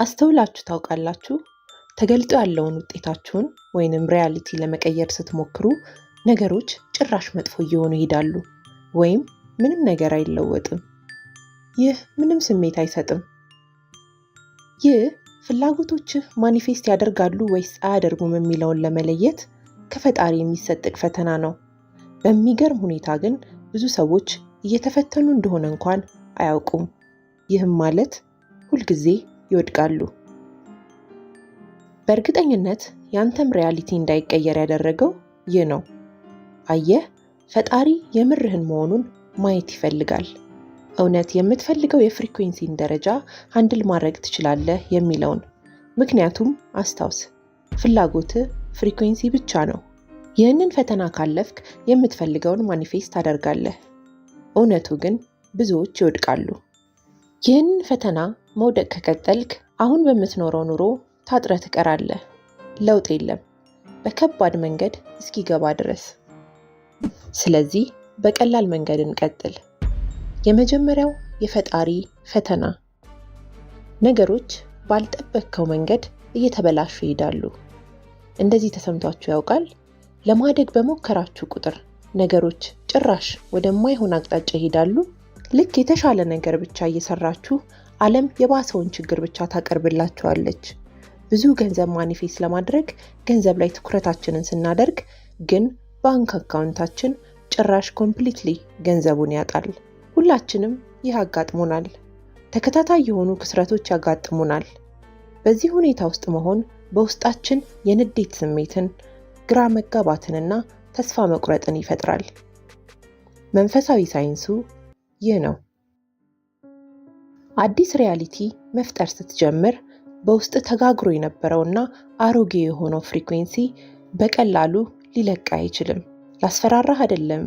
አስተውላችሁ ታውቃላችሁ? ተገልጦ ያለውን ውጤታችሁን ወይንም ሪያሊቲ ለመቀየር ስትሞክሩ ነገሮች ጭራሽ መጥፎ እየሆኑ ይሄዳሉ፣ ወይም ምንም ነገር አይለወጥም። ይህ ምንም ስሜት አይሰጥም። ይህ ፍላጎቶችህ ማኒፌስት ያደርጋሉ ወይስ አያደርጉም የሚለውን ለመለየት ከፈጣሪ የሚሰጥቅ ፈተና ነው። በሚገርም ሁኔታ ግን ብዙ ሰዎች እየተፈተኑ እንደሆነ እንኳን አያውቁም። ይህም ማለት ሁልጊዜ ይወድቃሉ። በእርግጠኝነት ያንተም ሪያሊቲ እንዳይቀየር ያደረገው ይህ ነው። አየህ፣ ፈጣሪ የምርህን መሆኑን ማየት ይፈልጋል። እውነት የምትፈልገው የፍሪኩዌንሲን ደረጃ ሃንድል ማድረግ ትችላለህ የሚለውን። ምክንያቱም አስታውስ፣ ፍላጎትህ ፍሪኩዌንሲ ብቻ ነው። ይህንን ፈተና ካለፍክ የምትፈልገውን ማኒፌስት ታደርጋለህ። እውነቱ ግን ብዙዎች ይወድቃሉ። ይህንን ፈተና መውደቅ ከቀጠልክ አሁን በምትኖረው ኑሮ ታጥረህ ትቀራለህ። ለውጥ የለም፣ በከባድ መንገድ እስኪገባ ድረስ። ስለዚህ በቀላል መንገድ እንቀጥል። የመጀመሪያው የፈጣሪ ፈተና። ነገሮች ባልጠበቅከው መንገድ እየተበላሹ ይሄዳሉ። እንደዚህ ተሰምቷችሁ ያውቃል? ለማደግ በሞከራችሁ ቁጥር ነገሮች ጭራሽ ወደማይሆን አቅጣጫ ይሄዳሉ። ልክ የተሻለ ነገር ብቻ እየሰራችሁ ዓለም የባሰውን ችግር ብቻ ታቀርብላችኋለች። ብዙ ገንዘብ ማኒፌስት ለማድረግ ገንዘብ ላይ ትኩረታችንን ስናደርግ ግን ባንክ አካውንታችን ጭራሽ ኮምፕሊትሊ ገንዘቡን ያጣል። ሁላችንም ይህ አጋጥሞናል። ተከታታይ የሆኑ ክስረቶች ያጋጥሙናል። በዚህ ሁኔታ ውስጥ መሆን በውስጣችን የንዴት ስሜትን፣ ግራ መጋባትንና ተስፋ መቁረጥን ይፈጥራል። መንፈሳዊ ሳይንሱ ይህ ነው። አዲስ ሪያሊቲ መፍጠር ስትጀምር በውስጥ ተጋግሮ የነበረውና አሮጌ የሆነው ፍሪኩዌንሲ በቀላሉ ሊለቅ አይችልም። ላስፈራራህ አይደለም፣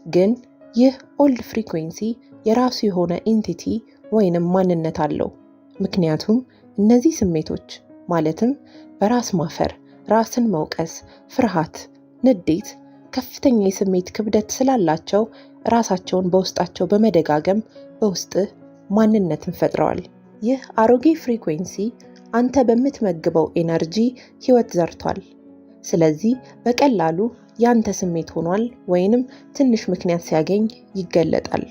ግን ይህ ኦልድ ፍሪኩዌንሲ የራሱ የሆነ ኢንቲቲ ወይንም ማንነት አለው። ምክንያቱም እነዚህ ስሜቶች ማለትም በራስ ማፈር፣ ራስን መውቀስ፣ ፍርሃት፣ ንዴት ከፍተኛ የስሜት ክብደት ስላላቸው ራሳቸውን በውስጣቸው በመደጋገም በውስጥህ ማንነትን ፈጥረዋል። ይህ አሮጌ ፍሪኩዌንሲ አንተ በምትመግበው ኤነርጂ ህይወት ዘርቷል። ስለዚህ በቀላሉ ያንተ ስሜት ሆኗል ወይንም ትንሽ ምክንያት ሲያገኝ ይገለጣል።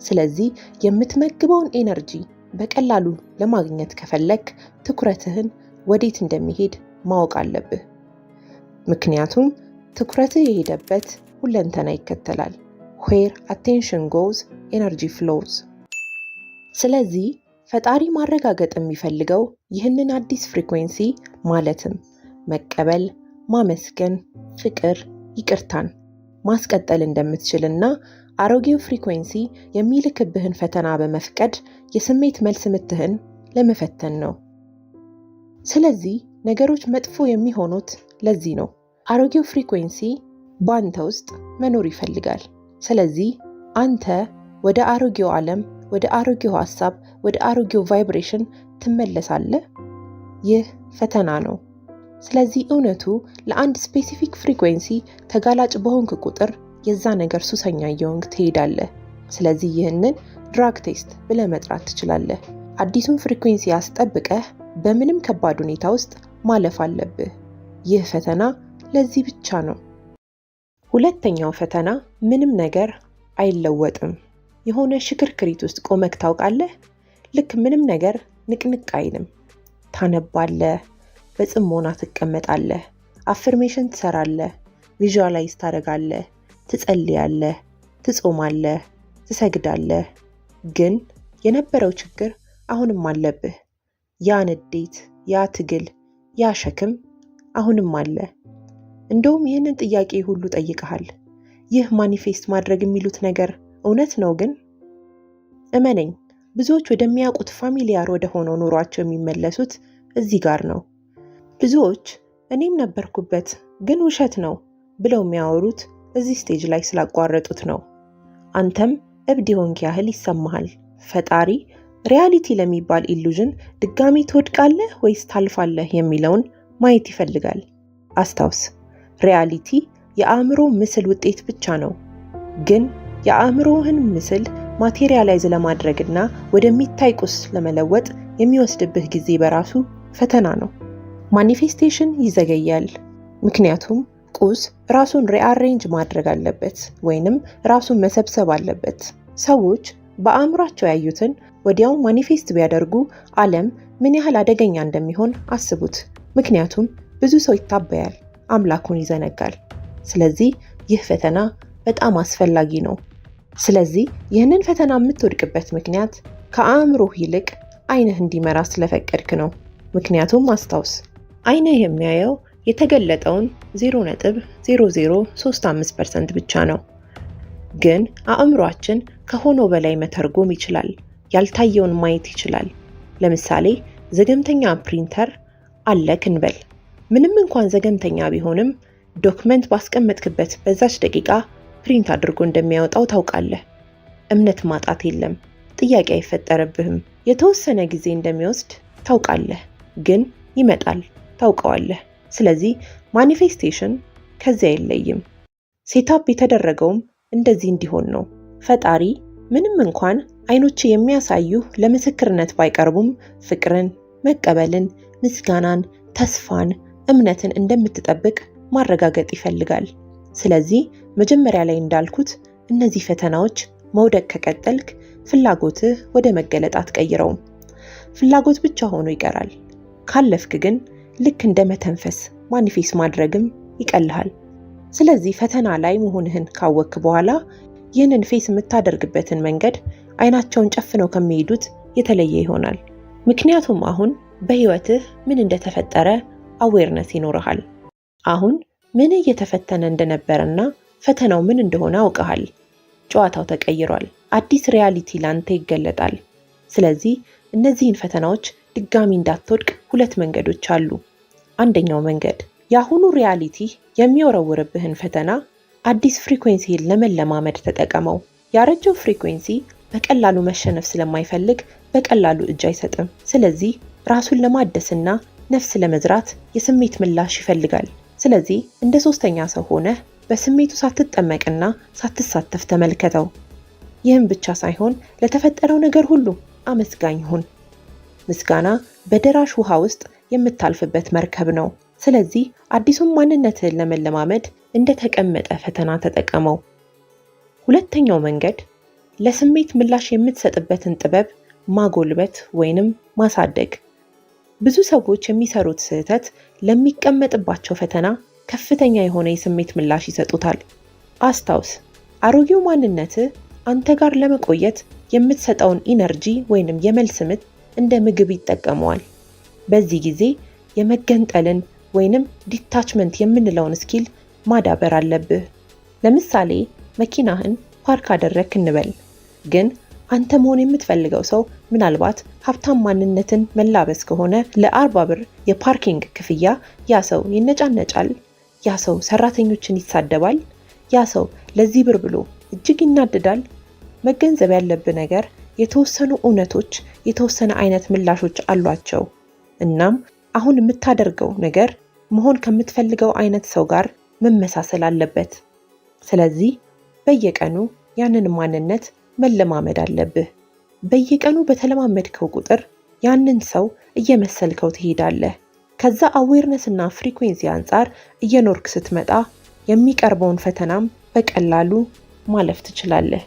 ስለዚህ የምትመግበውን ኤነርጂ በቀላሉ ለማግኘት ከፈለክ ትኩረትህን ወዴት እንደሚሄድ ማወቅ አለብህ። ምክንያቱም ትኩረትህ የሄደበት ሁለንተና ይከተላል። where attention goes energy flows። ስለዚህ ፈጣሪ ማረጋገጥ የሚፈልገው ይህንን አዲስ ፍሪኩዌንሲ ማለትም መቀበል፣ ማመስገን፣ ፍቅር፣ ይቅርታን ማስቀጠል እንደምትችልና አሮጌው ፍሪኩዌንሲ የሚልክብህን ፈተና በመፍቀድ የስሜት መልስ ምትህን ለመፈተን ነው። ስለዚህ ነገሮች መጥፎ የሚሆኑት ለዚህ ነው። አሮጌው ፍሪኩዌንሲ በአንተ ውስጥ መኖር ይፈልጋል። ስለዚህ አንተ ወደ አሮጌው ዓለም፣ ወደ አሮጌው ሐሳብ፣ ወደ አሮጌው ቫይብሬሽን ትመለሳለህ። ይህ ፈተና ነው። ስለዚህ እውነቱ ለአንድ ስፔሲፊክ ፍሪኩዌንሲ ተጋላጭ በሆንክ ቁጥር የዛ ነገር ሱሰኛ እየሆንክ ትሄዳለህ። ስለዚህ ይህንን ድራግ ቴስት ብለህ መጥራት ትችላለህ። አዲሱን ፍሪኩዌንሲ አስጠብቀህ በምንም ከባድ ሁኔታ ውስጥ ማለፍ አለብህ። ይህ ፈተና ለዚህ ብቻ ነው። ሁለተኛው ፈተና ምንም ነገር አይለወጥም። የሆነ ሽክርክሪት ውስጥ ቆመክ ታውቃለህ? ልክ ምንም ነገር ንቅንቅ አይልም። ታነባለህ፣ በጽሞና ትቀመጣለህ፣ አፍርሜሽን ትሰራለህ፣ ቪዥዋላይዝ ታደርጋለህ፣ ትጸልያለህ፣ ትጾማለህ፣ ትሰግዳለህ። ግን የነበረው ችግር አሁንም አለብህ። ያ ንዴት፣ ያ ትግል፣ ያ ሸክም አሁንም አለ። እንደውም ይህንን ጥያቄ ሁሉ ጠይቀሃል። ይህ ማኒፌስት ማድረግ የሚሉት ነገር እውነት ነው? ግን እመነኝ፣ ብዙዎች ወደሚያውቁት ፋሚሊያር ወደ ሆነው ኑሯቸው የሚመለሱት እዚህ ጋር ነው። ብዙዎች እኔም ነበርኩበት ግን ውሸት ነው ብለው የሚያወሩት እዚህ ስቴጅ ላይ ስላቋረጡት ነው። አንተም እብድ የሆንክ ያህል ይሰማሃል። ፈጣሪ ሪያሊቲ ለሚባል ኢሉዥን ድጋሚ ትወድቃለህ ወይስ ታልፋለህ የሚለውን ማየት ይፈልጋል። አስታውስ፣ ሪያሊቲ የአእምሮ ምስል ውጤት ብቻ ነው። ግን የአእምሮህን ምስል ማቴሪያላይዝ ለማድረግና ወደሚታይ ቁስ ለመለወጥ የሚወስድብህ ጊዜ በራሱ ፈተና ነው። ማኒፌስቴሽን ይዘገያል፣ ምክንያቱም ቁስ ራሱን ሪአሬንጅ ማድረግ አለበት ወይንም ራሱን መሰብሰብ አለበት። ሰዎች በአእምሯቸው ያዩትን ወዲያው ማኒፌስት ቢያደርጉ ዓለም ምን ያህል አደገኛ እንደሚሆን አስቡት። ምክንያቱም ብዙ ሰው ይታበያል፣ አምላኩን ይዘነጋል። ስለዚህ ይህ ፈተና በጣም አስፈላጊ ነው። ስለዚህ ይህንን ፈተና የምትወድቅበት ምክንያት ከአእምሮህ ይልቅ ዓይንህ እንዲመራ ስለፈቀድክ ነው። ምክንያቱም አስታውስ፣ ዓይንህ የሚያየው የተገለጠውን 0.0035% ብቻ ነው። ግን አእምሯችን ከሆነው በላይ መተርጎም ይችላል። ያልታየውን ማየት ይችላል። ለምሳሌ ዘገምተኛ ፕሪንተር አለክ እንበል። ምንም እንኳን ዘገምተኛ ቢሆንም ዶክመንት ባስቀመጥክበት በዛች ደቂቃ ፕሪንት አድርጎ እንደሚያወጣው ታውቃለህ። እምነት ማጣት የለም። ጥያቄ አይፈጠርብህም። የተወሰነ ጊዜ እንደሚወስድ ታውቃለህ፣ ግን ይመጣል፣ ታውቀዋለህ። ስለዚህ ማኒፌስቴሽን ከዚያ አይለይም። ሴታፕ የተደረገውም እንደዚህ እንዲሆን ነው። ፈጣሪ ምንም እንኳን ዓይኖች የሚያሳዩ ለምስክርነት ባይቀርቡም ፍቅርን፣ መቀበልን፣ ምስጋናን፣ ተስፋን፣ እምነትን እንደምትጠብቅ ማረጋገጥ ይፈልጋል። ስለዚህ መጀመሪያ ላይ እንዳልኩት እነዚህ ፈተናዎች መውደቅ ከቀጠልክ ፍላጎትህ ወደ መገለጥ አትቀይረውም። ፍላጎት ብቻ ሆኖ ይቀራል። ካለፍክ ግን ልክ እንደ መተንፈስ ማኒፌስት ማድረግም ይቀልሃል። ስለዚህ ፈተና ላይ መሆንህን ካወቅክ በኋላ ይህንን ፌስ የምታደርግበትን መንገድ ዓይናቸውን ጨፍነው ከሚሄዱት የተለየ ይሆናል። ምክንያቱም አሁን በህይወትህ ምን እንደተፈጠረ አዌርነስ ይኖርሃል። አሁን ምን እየተፈተነ እንደነበረና ፈተናው ምን እንደሆነ አውቀሃል። ጨዋታው ተቀይሯል። አዲስ ሪያሊቲ ላንተ ይገለጣል። ስለዚህ እነዚህን ፈተናዎች ድጋሚ እንዳትወድቅ ሁለት መንገዶች አሉ። አንደኛው መንገድ የአሁኑ ሪያሊቲ የሚወረውርብህን ፈተና አዲስ ፍሪኩዌንሲን ለመለማመድ ተጠቀመው። ያረጀው ፍሪኩዌንሲ በቀላሉ መሸነፍ ስለማይፈልግ በቀላሉ እጅ አይሰጥም። ስለዚህ ራሱን ለማደስና ነፍስ ለመዝራት የስሜት ምላሽ ይፈልጋል። ስለዚህ እንደ ሶስተኛ ሰው ሆነህ በስሜቱ ሳትጠመቅና ሳትሳተፍ ተመልከተው። ይህም ብቻ ሳይሆን ለተፈጠረው ነገር ሁሉ አመስጋኝ ሁን። ምስጋና በደራሽ ውሃ ውስጥ የምታልፍበት መርከብ ነው። ስለዚህ አዲሱን ማንነትህን ለመለማመድ እንደተቀመጠ ፈተና ተጠቀመው። ሁለተኛው መንገድ ለስሜት ምላሽ የምትሰጥበትን ጥበብ ማጎልበት ወይንም ማሳደግ። ብዙ ሰዎች የሚሰሩት ስህተት ለሚቀመጥባቸው ፈተና ከፍተኛ የሆነ የስሜት ምላሽ ይሰጡታል። አስታውስ፣ አሮጌው ማንነትህ አንተ ጋር ለመቆየት የምትሰጠውን ኢነርጂ ወይንም የመልስ ምት እንደ ምግብ ይጠቀመዋል። በዚህ ጊዜ የመገንጠልን ወይንም ዲታችመንት የምንለውን ስኪል ማዳበር አለብህ። ለምሳሌ መኪናህን ፓርክ አደረግክ እንበል። ግን አንተ መሆን የምትፈልገው ሰው ምናልባት ሀብታም ማንነትን መላበስ ከሆነ ለ40 ብር የፓርኪንግ ክፍያ ያ ሰው ይነጫነጫል። ያ ሰው ሰራተኞችን ይሳደባል። ያ ሰው ለዚህ ብር ብሎ እጅግ ይናደዳል። መገንዘብ ያለብህ ነገር የተወሰኑ እውነቶች የተወሰነ አይነት ምላሾች አሏቸው። እናም አሁን የምታደርገው ነገር መሆን ከምትፈልገው አይነት ሰው ጋር መመሳሰል አለበት። ስለዚህ በየቀኑ ያንን ማንነት መለማመድ አለብህ። በየቀኑ በተለማመድከው ቁጥር ያንን ሰው እየመሰልከው ትሄዳለህ። ከዛ አዌርነስ እና ፍሪኩዌንሲ አንጻር እየኖርክ ስትመጣ የሚቀርበውን ፈተናም በቀላሉ ማለፍ ትችላለህ።